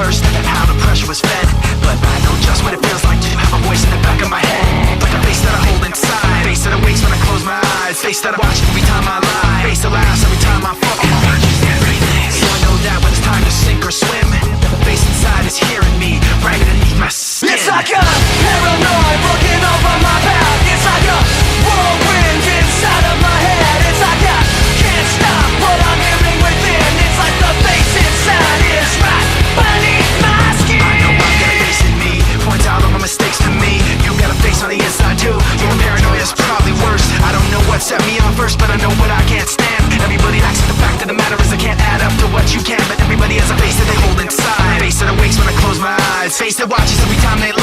first, how the pressure was fed. But I know just what it feels like to have a voice in the back of my head. Like the face that I hold inside, face that awakes when I close my eyes, face that I watch every time I lie, face that laughs every time I fall. So I know that when it's time to sink or swim, the face inside is hearing me right underneath my skin. It's like a paranoid looking over my back. It's like a whirlwind inside of my head. It's like I can't stop what I'm hearing within. It's like the face inside is right beneath my skin. I know I've got a face in me, points out all my mistakes to me. You got a face on the inside too, your paranoia is probably worse. I don't know what set me off first, but I know what I can't stand. Everybody acts like the fact of the matter is I can't add up to what you can. But everybody has a face that they hold inside, face that awakes when I close my eyes, face that watches every time they lie.